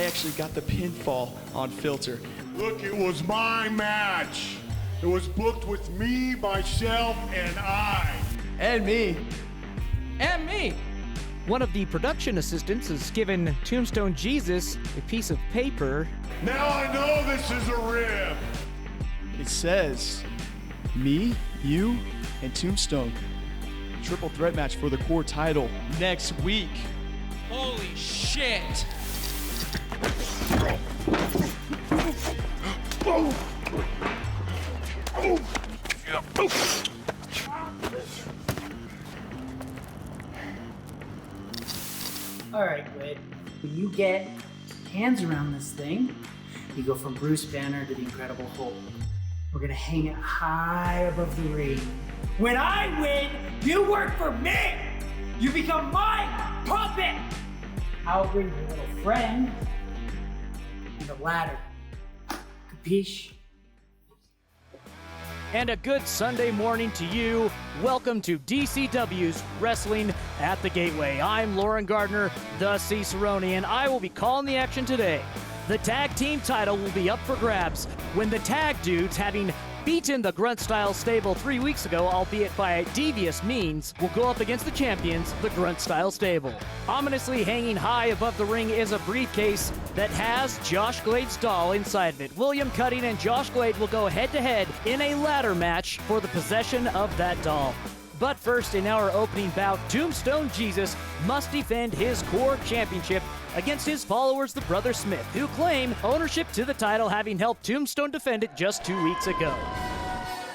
actually got the pinfall on Filter. Look, it was my match. It was booked with me, myself, and I. And me. And me. One of the production assistants has given Tombstone Jesus a piece of paper. Now I know this is a rib. It says, me, you, and Tombstone. Triple threat match for the core title next week. Holy shit! All right, Glade. When you get hands around this thing, you go from Bruce Banner to the Incredible Hulk. We're gonna hang it high above the ring. When I win, you work for me! You become my puppet! I'll bring your little friend and a ladder. Capiche? And a good Sunday morning to you. Welcome to DCW's Wrestling at the Gateway. I'm Lauren Gardner, the Cicerone, and I will be calling the action today. The tag team title will be up for grabs when the tag dudes, having beaten the Grunt Style stable 3 weeks ago, albeit by devious means, will go up against the champions, the Grunt Style stable. Ominously hanging high above the ring is a briefcase that has Josh Glade's doll inside of it. William Cutting and Josh Glade will go head-to-head in a ladder match for the possession of that doll. But first, in our opening bout, Tombstone Jesus must defend his core championship against his followers, the Brother Smith, who claim ownership to the title, having helped Tombstone defend it just 2 weeks ago.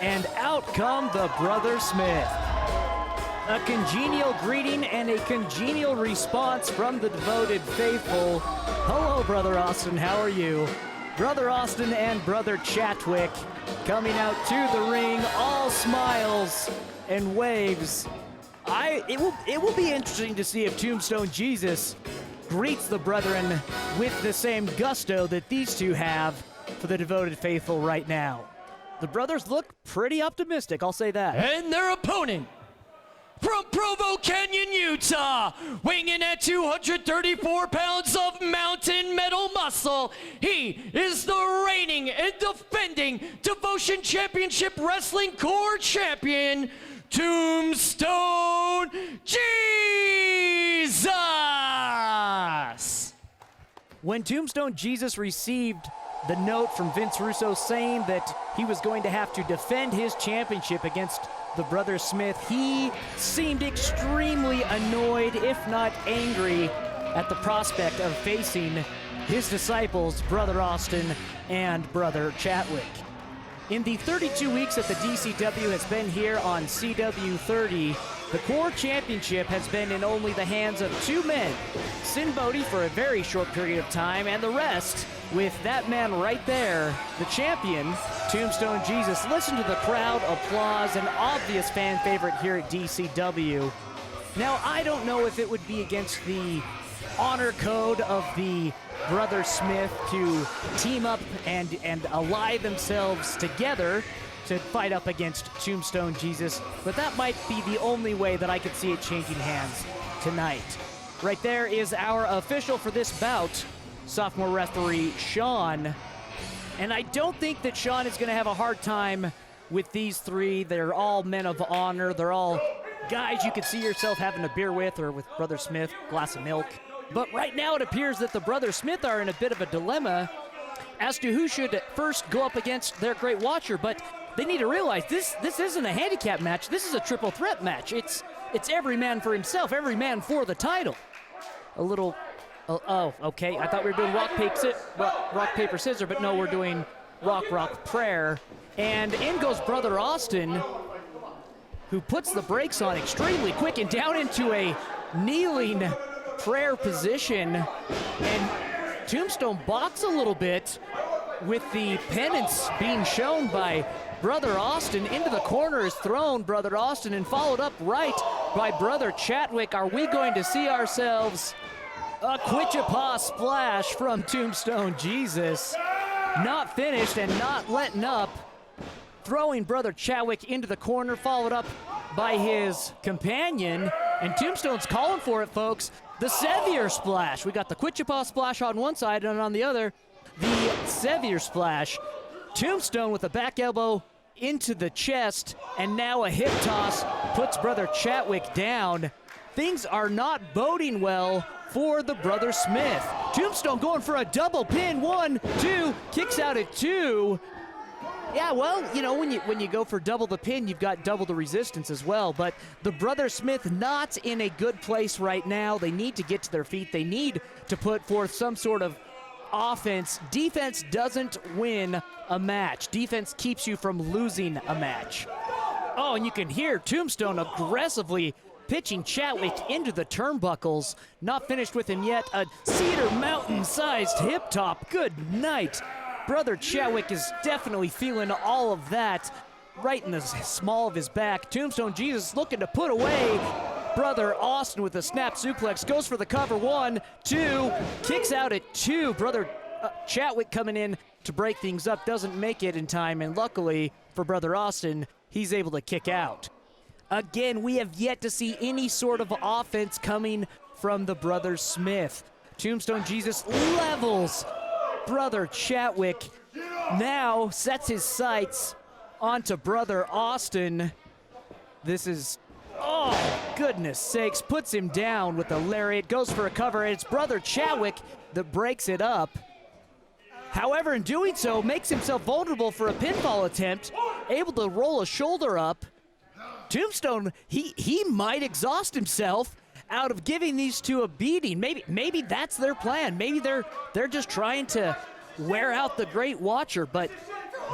And out come the Brother Smith. A congenial greeting and a congenial response from the devoted faithful. Hello, Brother Austin, how are you? Brother Austin and Brother Chatwick coming out to the ring, all smiles and waves. It will be interesting to see if Tombstone Jesus greets the brethren with the same gusto that these two have for the devoted faithful right now. The brothers look pretty optimistic, I'll say that. And their opponent, from Provo Canyon, Utah, weighing in at 234 pounds of mountain metal muscle, he is the reigning and defending Devotion Championship Wrestling Core Champion, Tombstone Jesus! When Tombstone Jesus received the note from Vince Russo saying that he was going to have to defend his championship against the Brother Smith, he seemed extremely annoyed, if not angry, at the prospect of facing his disciples, Brother Austin and Brother Chatwick. In the 32 weeks that the DCW has been here on CW30, the Core Championship has been in only the hands of two men, Sin Bodhi for a very short period of time, and the rest with that man right there, the champion, Tombstone Jesus. Listen to the crowd applause, an obvious fan favorite here at DCW. Now, I don't know if it would be against the honor code of the Brother Smith to team up and ally themselves together to fight up against Tombstone Jesus, but that might be the only way that I could see it changing hands tonight. Right there is our official for this bout, sophomore referee Sean. And I don't think that Sean is going to have a hard time with these three. They're all men of honor. They're all guys you could see yourself having a beer with, or with Brother Smith, glass of milk. But right now it appears that the Brother Smith are in a bit of a dilemma as to who should first go up against their great watcher. But they need to realize this isn't a handicap match. This is a triple threat match. It's every man for himself, every man for the title. A little, oh, okay. I thought we were doing rock, paper, scissors, but no, we're doing rock, prayer. And in goes Brother Austin, who puts the brakes on extremely quick and down into a kneeling prayer position. And Tombstone balks a little bit with the penance being shown by Brother Austin. Into the corner is thrown Brother Austin and followed up right by Brother Chatwick. Are we going to see ourselves a Quichapa splash from Tombstone Jesus? Not finished and not letting up. Throwing Brother Chatwick into the corner, followed up by his companion. And Tombstone's calling for it, folks. The Sevier Splash. We got the Quichipa Splash on one side, and on the other, the Sevier Splash. Tombstone with a back elbow into the chest, and now a hip toss puts brother Chatwick down. Things are not boding well for the brother Smith. Tombstone going for a double pin. 1, 2, kicks out at 2. Yeah, well, you know, when you go for double the pin, you've got double the resistance as well. But the brother Smith not in a good place right now. They need to get to their feet. They need to put forth some sort of offense. Defense doesn't win a match. Defense keeps you from losing a match. Oh, and you can hear Tombstone aggressively pitching Chatwick into the turnbuckles. Not finished with him yet. A Cedar Mountain-sized hip top. Good night. Brother Chatwick is definitely feeling all of that right in the small of his back. Tombstone Jesus looking to put away brother Austin with a snap suplex. Goes for the cover. 1, 2, kicks out at 2. Brother Chatwick coming in to break things up. Doesn't make it in time, and luckily for brother Austin, he's able to kick out. Again, we have yet to see any sort of offense coming from the brother Smith. Tombstone Jesus levels brother Chatwick, now sets his sights onto brother Austin. This is, oh, goodness sakes, puts him down with a lariat, goes for a cover, and it's brother Chatwick that breaks it up. However, in doing so, makes himself vulnerable for a pinfall attempt, able to roll a shoulder up. Tombstone, he might exhaust himself out of giving these two a beating. Maybe that's their plan. Maybe they're just trying to wear out the Great Watcher, but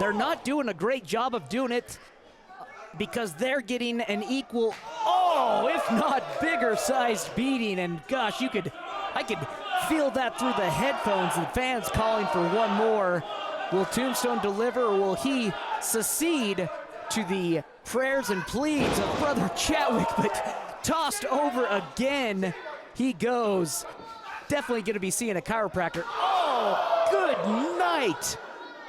they're not doing a great job of doing it because they're getting an equal, oh, if not bigger sized beating. And gosh, I could feel that through the headphones, and fans calling for one more. Will Tombstone deliver, or will he secede to the prayers and pleads of brother Chatwick? But tossed over again, he goes. Definitely going to be seeing a chiropractor. Oh, good night.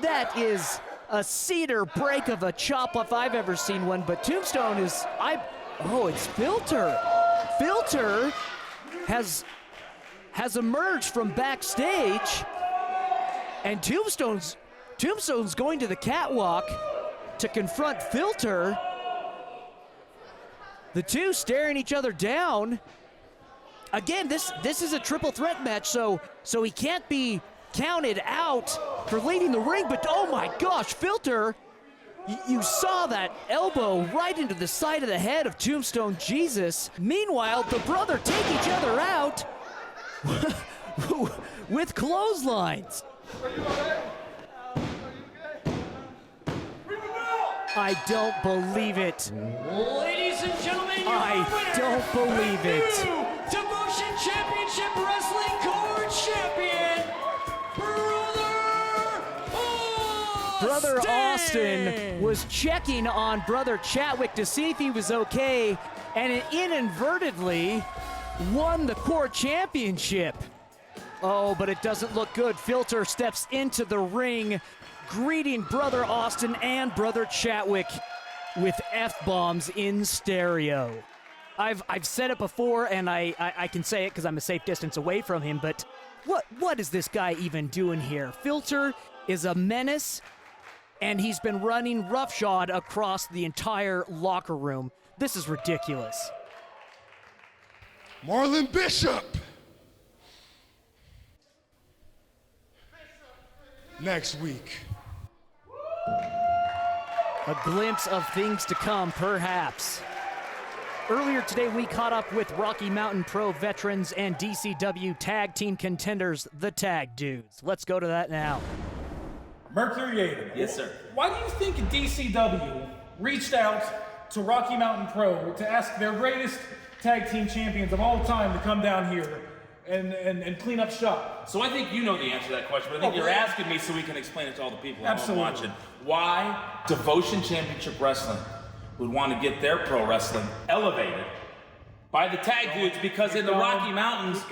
That is a cedar break of a chop if I've ever seen one. But Tombstone is, it's Filter. Filter has emerged from backstage, and Tombstone's going to the catwalk to confront Filter. The two staring each other down. Again, this is a triple threat match, so he can't be counted out for leading the ring, but oh my gosh, Filter, you saw that elbow right into the side of the head of Tombstone Jesus. Meanwhile, the brother take each other out with clotheslines. I don't believe it. Ladies and gentlemen, I don't believe it. Devotion Championship Wrestling Core Champion, Brother Austin was checking on brother Chatwick to see if he was okay, and it inadvertently won the core championship. Oh, but it doesn't look good. Filter steps into the ring, greeting brother Austin and brother Chatwick with F-bombs in stereo. I've said it before, and I can say it because I'm a safe distance away from him, but what is this guy even doing here? Filter is a menace, and he's been running roughshod across the entire locker room. This is ridiculous. Marlon Bishop! Next week. A glimpse of things to come, perhaps. Earlier today, we caught up with Rocky Mountain Pro veterans and DCW tag team contenders, the Tag Dudes. Let's go to that now. Mercury Yaden. Yes, sir. Why do you think DCW reached out to Rocky Mountain Pro to ask their greatest tag team champions of all time to come down here and clean up shop? So I think you know the answer to that question, but I think you're asking me so we can explain it to all the people at home watching. Why Devotion Championship Wrestling would want to get their pro wrestling elevated by the Tag Dudes, because in the Rocky Mountains,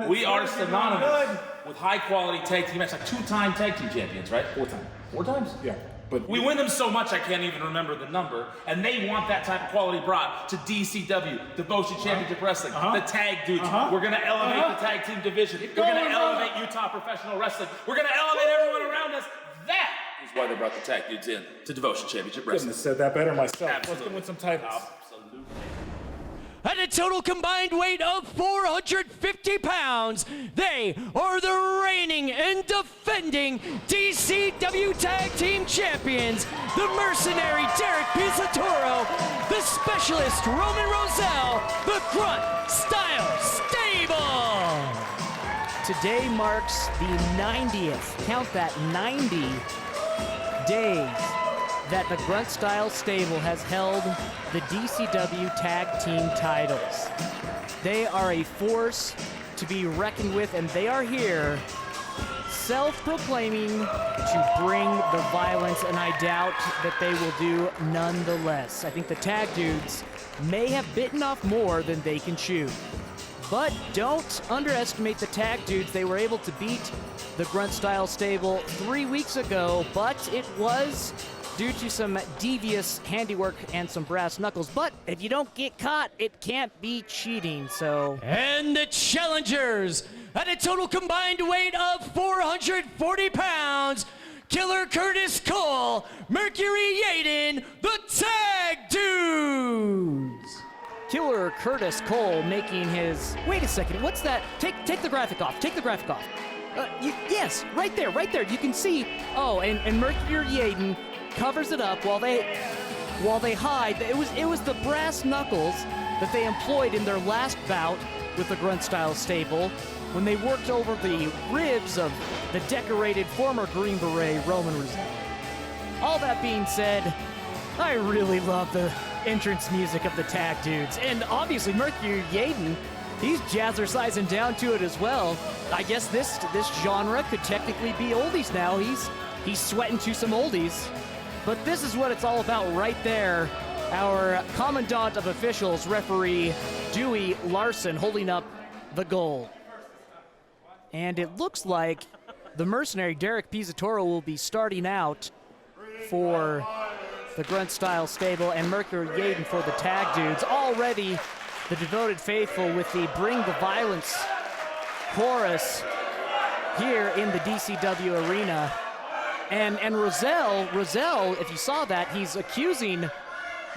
we are synonymous with high quality tag team matches, like 2-time tag team champions, right? 4 times. 4 times? Yeah. But we win them so much I can't even remember the number, and they want that type of quality brought to DCW, Devotion Championship Wrestling, the tag dudes. We're gonna elevate the tag team division. We're gonna elevate Utah Professional Wrestling. We're gonna elevate everyone around us. That is why they brought the tag dudes in to Devotion Championship Wrestling. Couldn't have said that better myself. Absolutely. Let's go win some titles. Absolutely. At a total combined weight of 450 pounds, they are the reigning and defending DCW Tag Team Champions, the mercenary Derek Pizzatoro, the specialist Roman Roselle, the Grunt Style Stable. Today marks the 90th, count that, 90 days that the Grunt Style Stable has held the DCW Tag Team titles. They are a force to be reckoned with, and they are here self-proclaiming to bring the violence, and I doubt that they will do nonetheless. I think the tag dudes may have bitten off more than they can chew. But don't underestimate the tag dudes. They were able to beat the Grunt Style Stable 3 weeks ago, but it was due to some devious handiwork and some brass knuckles. But if you don't get caught, it can't be cheating, so. And the challengers, at a total combined weight of 440 pounds, Killer Curtis Cole, Mercury Yaden, the Tag Dudes. Killer Curtis Cole making his, wait a second, what's that? Take the graphic off, take the graphic off. Yes, right there, you can see, oh, and Mercury Yaden covers it up while they hide. It was the brass knuckles that they employed in their last bout with the Grunt Style Stable when they worked over the ribs of the decorated former Green Beret Roman Roselle. All that being said, I really love the entrance music of the tag dudes, and obviously Mercury Yaden, he's jazzercising down to it as well. I guess this genre could technically be oldies now. He's sweating to some oldies. But this is what it's all about right there. Our Commandant of Officials, referee Dewey Larson, holding up the goal. And it looks like the mercenary Derek Pizzatoro will be starting out for the Grunt Style Stable and Mercury Yaden for the tag dudes. Already the devoted faithful with the Bring the Violence chorus here in the DCW arena. And Roselle, if you saw that, he's accusing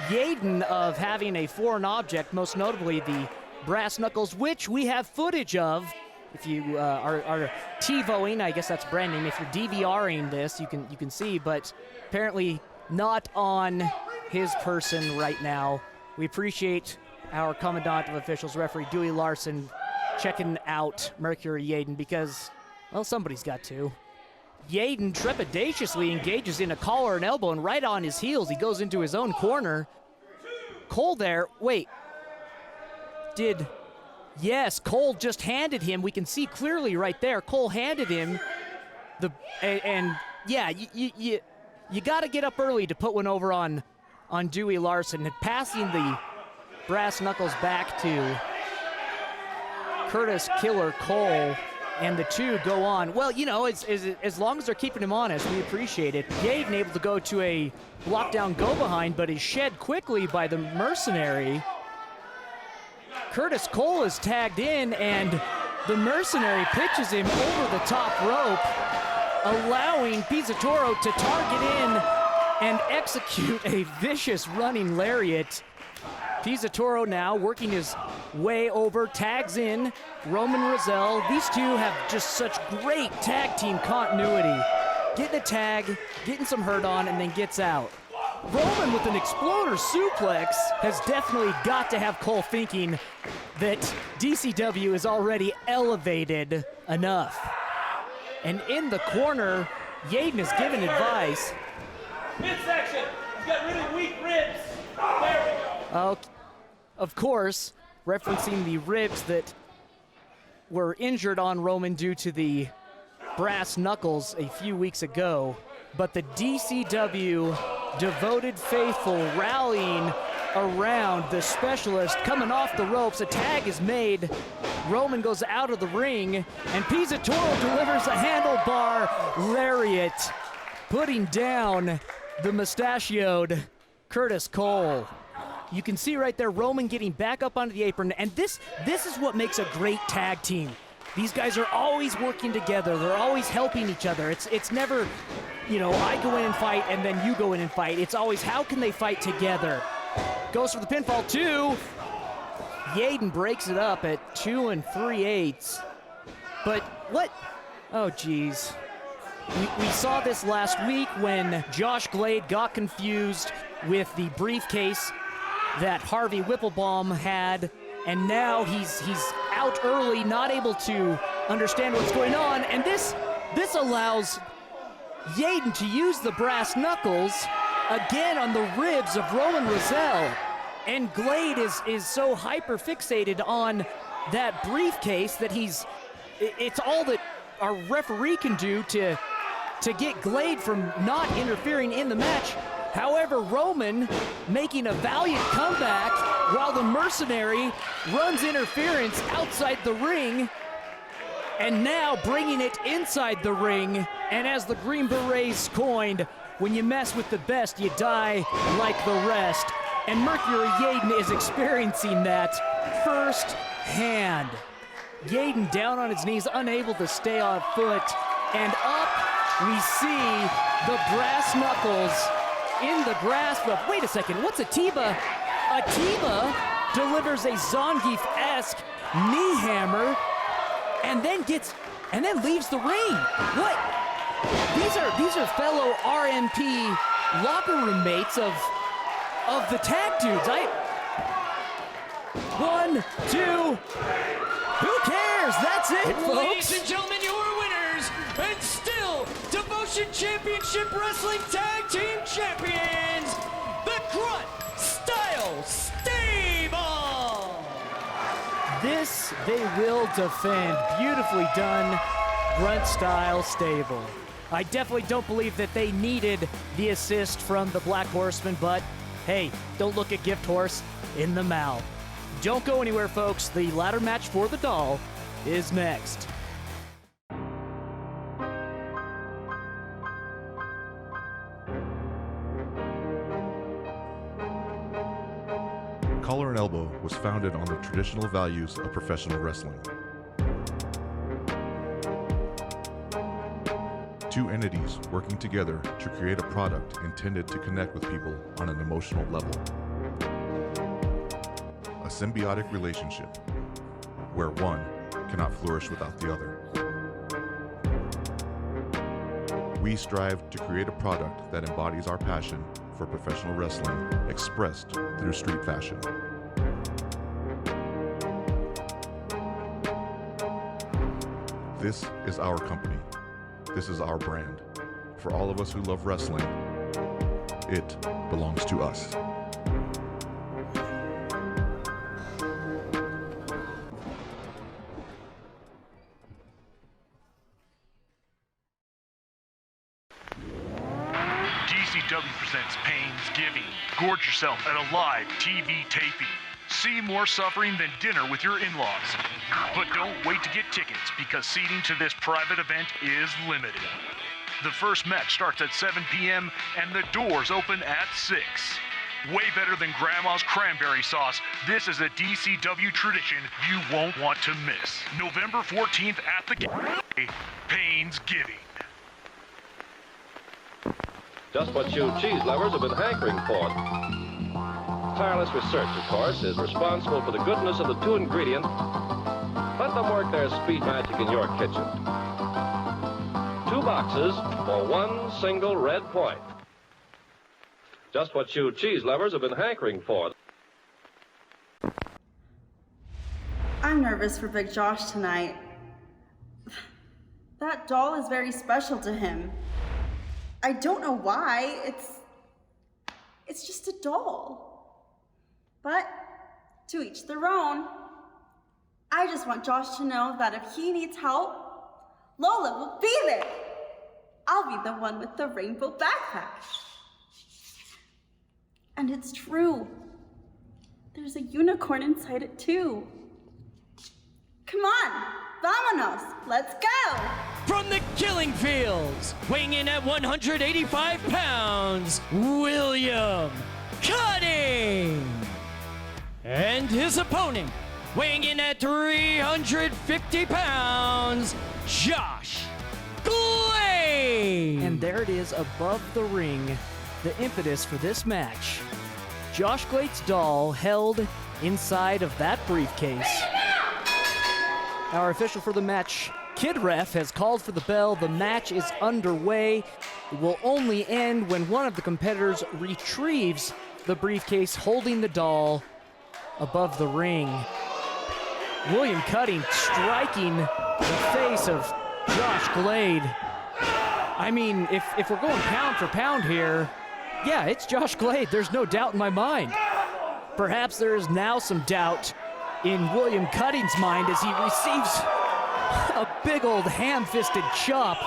Yaden of having a foreign object, most notably the brass knuckles, which we have footage of. If you are TiVoing, I guess that's brand name. If you're DVRing this, you can see, but apparently not on his person right now. We appreciate our Commandant of Officials, referee Dewey Larson, checking out Mercury Yaden because, well, somebody's got to. Yaden trepidatiously engages in a collar and elbow, and right on his heels, he goes into his own corner. Cole there, wait. Yes, Cole just handed him, we can see clearly right there, Cole handed him yeah, you gotta get up early to put one over on Dewey Larson, and passing the brass knuckles back to Curtis Killer Cole. And the two go on. Well, you know, as long as they're keeping him honest, we appreciate it. Yaden able to go to a lockdown go-behind, but is shed quickly by the mercenary. Curtis Cole is tagged in, and the mercenary pitches him over the top rope, allowing Pizzatoro to target in and execute a vicious running lariat. Pizzatoro now working his way over, tags in Roman Roselle. These two have just such great tag team continuity. Getting a tag, getting some hurt on, and then gets out. Roman with an exploder suplex has definitely got to have Cole thinking that DCW is already elevated enough. And in the corner, Yaden is giving advice. Midsection, he's got really weak ribs. There we go. Of course, referencing the ribs that were injured on Roman due to the brass knuckles a few weeks ago. But the DCW devoted faithful rallying around the specialist, coming off the ropes. A tag is made. Roman goes out of the ring, and Pizzatoro delivers a handlebar lariat, putting down the mustachioed Curtis Cole. You can see right there Roman getting back up onto the apron, and this is what makes a great tag team. These guys are always working together. They're always helping each other. It's never, you know, I go in and fight and then you go in and fight. It's always how can they fight together. Goes for the pinfall, 2. Yaden breaks it up at 2 3/8. But what? Oh, geez. We saw this last week when Josh Glade got confused with the briefcase that Harvey Whipplebaum had, and now he's out early, not able to understand what's going on, and this allows Yaden to use the brass knuckles again on the ribs of Roman Rosell, and Glade is so hyper fixated on that briefcase that it's all that our referee can do to get Glade from not interfering in the match. However, Roman making a valiant comeback while the mercenary runs interference outside the ring and now bringing it inside the ring. And as the Green Berets coined, when you mess with the best, you die like the rest. And Mercury Yaden is experiencing that firsthand. Yaden down on his knees, unable to stay on foot, and up we see the brass knuckles in the grasp of, wait a second, what's Atiba? Atiba delivers a Zangief-esque knee hammer and then leaves the ring. What? These are fellow RMP locker room mates of the tag dudes. 1, 2, who cares? That's it, folks. Ladies and gentlemen, your winners, and still Devotion Championship Wrestling Tag Team Champions, the Grunt Style Stable. This they will defend. Beautifully done, Grunt Style Stable. I definitely don't believe that they needed the assist from the Black Horseman, but hey, don't look a gift horse in the mouth. Don't go anywhere, folks. The ladder match for the doll is next. Collar and Elbow was founded on the traditional values of professional wrestling. Two entities working together to create a product intended to connect with people on an emotional level. A symbiotic relationship where one cannot flourish without the other. We strive to create a product that embodies our passion for professional wrestling expressed through street fashion. This is our company. This is our brand. For all of us who love wrestling, it belongs to us. DCW presents Painsgiving. Gorge yourself at a live TV taping. See more suffering than dinner with your in-laws. But don't wait to get tickets because seating to this private event is limited. The first match starts at 7 p.m. and the doors open at 6. Way better than Grandma's cranberry sauce, this is a DCW tradition you won't want to miss. November 14th at the Painsgiving. Just what you cheese lovers have been hankering for. Tireless research, of course, is responsible for the goodness of the two ingredients. Let them work their speed magic in your kitchen. 2 boxes for 1 single red point. Just what you cheese lovers have been hankering for. I'm nervous for Big Josh tonight. That doll is very special to him. I don't know why. It's just a doll. But to each their own. I just want Josh to know that if he needs help, Lola will be there. I'll be the one with the rainbow backpack. And it's true. There's a unicorn inside it too. Come on, vámonos, let's go! From the Killing Fields, weighing in at 185 pounds, pounds, William Cutting. And his opponent, weighing in at 350 pounds, Josh Glade. And there it is above the ring, the impetus for this match. Josh Glade's doll held inside of that briefcase. Our official for the match, Kid Ref, has called for the bell. The match is underway. It will only end when one of the competitors retrieves the briefcase holding the doll above the ring. William Cutting striking the face of Josh Glade. I mean, if we're going pound for pound here, yeah, it's Josh Glade. There's no doubt in my mind. Perhaps there is now some doubt in William Cutting's mind as he receives a big old ham-fisted chop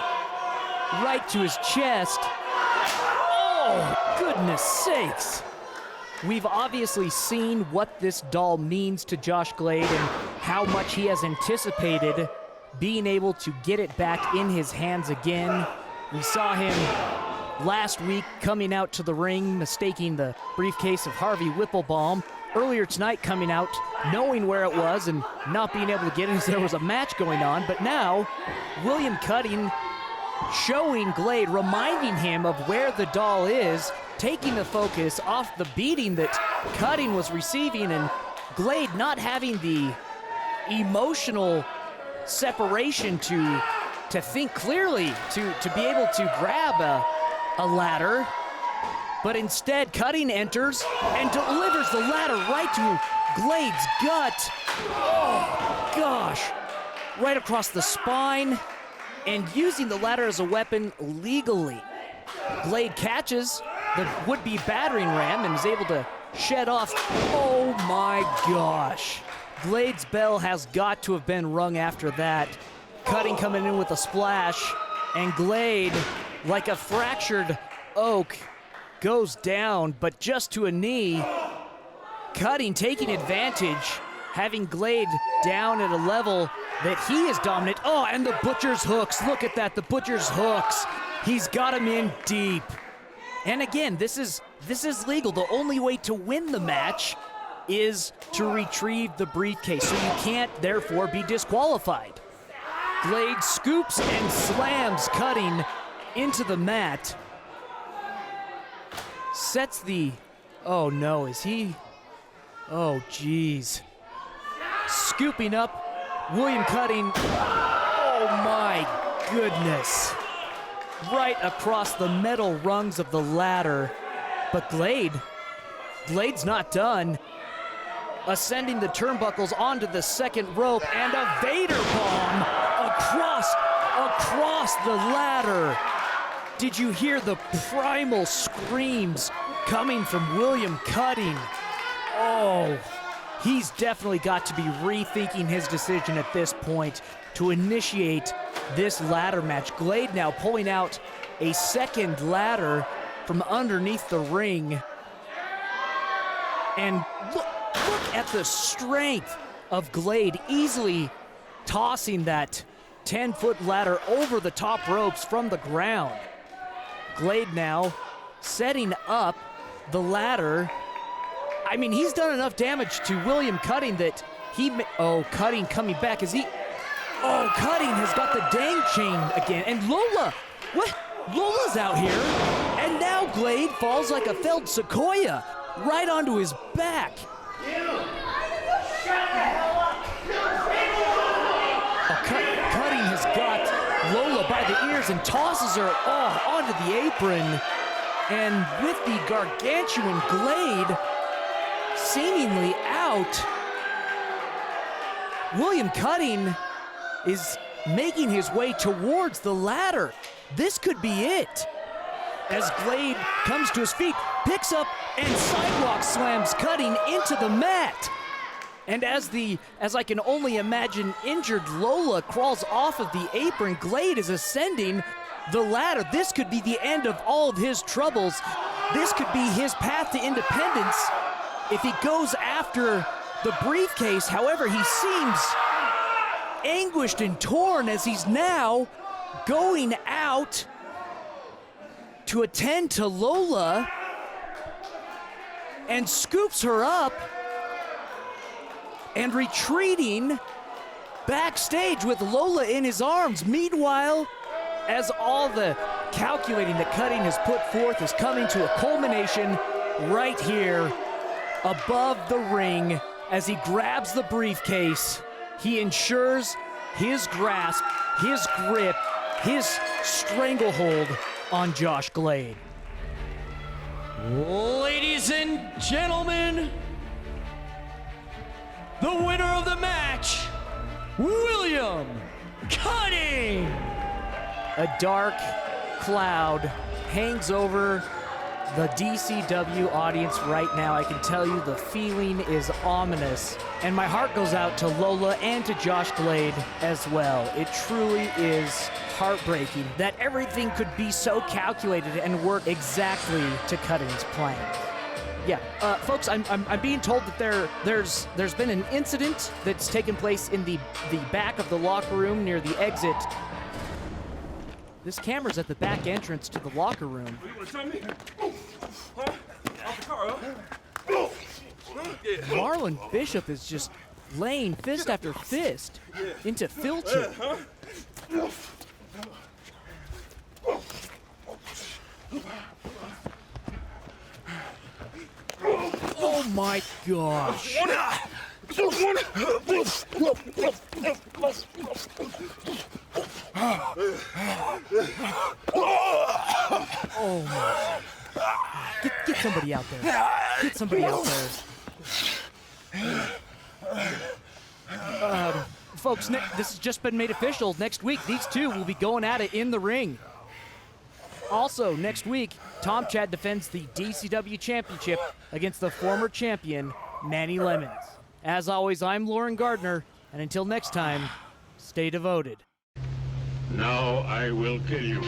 right to his chest. Oh, goodness sakes. We've obviously seen what this doll means to Josh Glade and how much he has anticipated being able to get it back in his hands again. We saw him last week coming out to the ring, mistaking the briefcase of Harvey Whipplebaum. Earlier tonight coming out, knowing where it was and not being able to get it as there was a match going on. But now, William Cutting showing Glade, reminding him of where the doll is, taking the focus off the beating that Cutting was receiving, and Glade not having the emotional separation to think clearly, to be able to grab a ladder. But instead, Cutting enters and delivers the ladder right to Glade's gut. Oh, gosh. Right across the spine, and using the ladder as a weapon legally. Glade catches the would-be battering ram and is able to shed off. Oh my gosh. Glade's bell has got to have been rung after that. Cutting coming in with a splash, and Glade, like a fractured oak, goes down, but just to a knee. Cutting taking advantage, having Glade down at a level that he is dominant. Oh, and the Butcher's hooks. Look at that, the Butcher's hooks. He's got him in deep. And again, this is legal. The only way to win the match is to retrieve the briefcase, so you can't therefore be disqualified. Glade scoops and slams Cutting into the mat. Sets the, oh no, is he? Oh geez. Scooping up William Cutting. Oh my goodness. Right across the metal rungs of the ladder. But Glade's not done. Ascending the turnbuckles onto the second rope, and a Vader bomb across the ladder. Did you hear the primal screams coming from William Cutting? Oh, he's definitely got to be rethinking his decision at this point to initiate this ladder match. Glade now pulling out a second ladder from underneath the ring. And look at the strength of Glade, easily tossing that 10-foot ladder over the top ropes from the ground. Glade now setting up the ladder. I mean, he's done enough damage to William Cutting that Cutting coming back as he... Oh, Cutting has got the dang chain again. And Lola, what? Lola's out here. And now Glade falls like a felled sequoia right onto his back. Cutting has got Lola by the ears and tosses her onto the apron. And with the gargantuan Glade seemingly out, William Cutting is making his way towards the ladder. This could be it. As Glade comes to his feet, picks up and sidewalk slams Cutting into the mat. And as I can only imagine, injured Lola crawls off of the apron, Glade is ascending the ladder. This could be the end of all of his troubles. This could be his path to independence if he goes after the briefcase. However, he seems anguished and torn as he's now going out to attend to Lola and scoops her up and retreating backstage with Lola in his arms. Meanwhile, as all the calculating that Cutting has put forth is coming to a culmination right here above the ring, as he grabs the briefcase, he ensures his grasp, his grip, his stranglehold on Josh Glade. Ladies and gentlemen, the winner of the match, William Cutting. A dark cloud hangs over the DCW audience right now. I can tell you the feeling is ominous. And my heart goes out to Lola and to Josh Glade as well. It truly is heartbreaking that everything could be so calculated and work exactly to Cutting's plan. Yeah, folks, I'm being told that there's been an incident that's taken place in the back of the locker room near the exit. This camera's at the back entrance to the locker room. Marlon Bishop is just laying fist after fist into Filchin. Oh my gosh. Oh my. Get somebody out there. Get somebody out there. Folks, this has just been made official. Next week, these two will be going at it in the ring. Also, next week, Tom Chad defends the DCW Championship against the former champion, Manny Lemons. As always, I'm Lauren Gardner, and until next time, stay devoted. Now I will kill you.